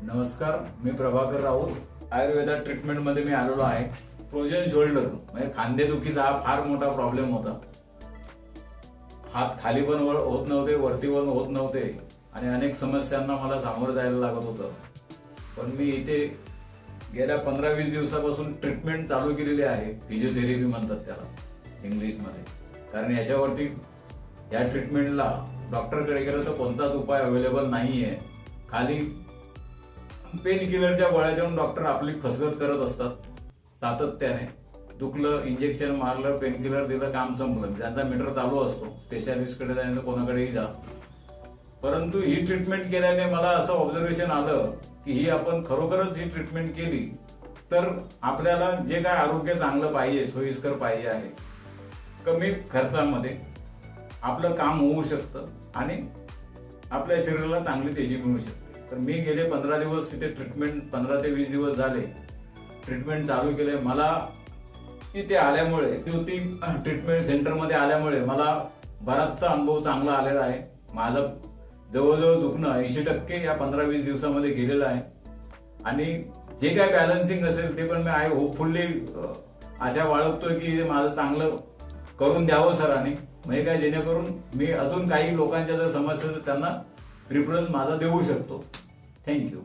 नमस्कार, मी प्रभाकर राऊत. आयुर्वेदा ट्रीटमेंट मध्ये मी आलेलो आहे. फ्रोजन शोल्डर म्हणजे खांदेदुखीचा हा फार मोठा प्रॉब्लेम होता. हात खाली पण होत नव्हते, वरती पण होत नव्हते आणि अनेक समस्यांना मला सामोरं जायला लागत होतं. पण मी इथे गेल्या 15-20 दिवसापासून ट्रीटमेंट चालू केलेली आहे. फिजिओथेरपी म्हणतात त्याला इंग्लिशमध्ये. कारण याच्यावरती या ट्रीटमेंटला डॉक्टरकडे गेलं तर कोणताच उपाय अवेलेबल नाहीये. खाली पेन किलरच्या गोळ्या देऊन डॉक्टर आपली फसगत करत असतात सातत्याने. दुखलं, इंजेक्शन मारलं, पेन किलर दिलं, काम संपलं. त्यांचा मीटर चालू असतो. स्पेशालिस्टकडे जायचं, कोणाकडेही जा. परंतु ही ट्रीटमेंट केल्याने मला असं ऑब्झर्वेशन आलं की ही आपण खरोखरच ही ट्रीटमेंट केली तर आपल्याला जे काय आरोग्य चांगलं पाहिजे, सोयीस्कर पाहिजे आहे, कमी खर्चामध्ये आपलं काम होऊ शकतं आणि आपल्या शरीराला चांगली तेजी मिळू शकते. तर मी गेले 15 दिवस तिथे ट्रीटमेंट, 15 ते 20 दिवस झाले ट्रीटमेंट चालू केले. मला इथे आल्यामुळे, ट्रीटमेंट सेंटरमध्ये आल्यामुळे मला बराचसा अनुभव चांगला आलेला आहे. माझं जवळजवळ दुखणं 80% या 15-20 दिवसामध्ये गेलेलं आहे आणि जे काय बॅलन्सिंग असेल ते पण मी होपफुल्ली आशा बाळगतोय की माझं चांगलं करून द्यावं सरांनी. म्हणजे काय, जेणेकरून मी अजून काही लोकांच्या जर समस्या त्यांना प्रिफरन्स माझा देऊ शकतो. थँक्यू.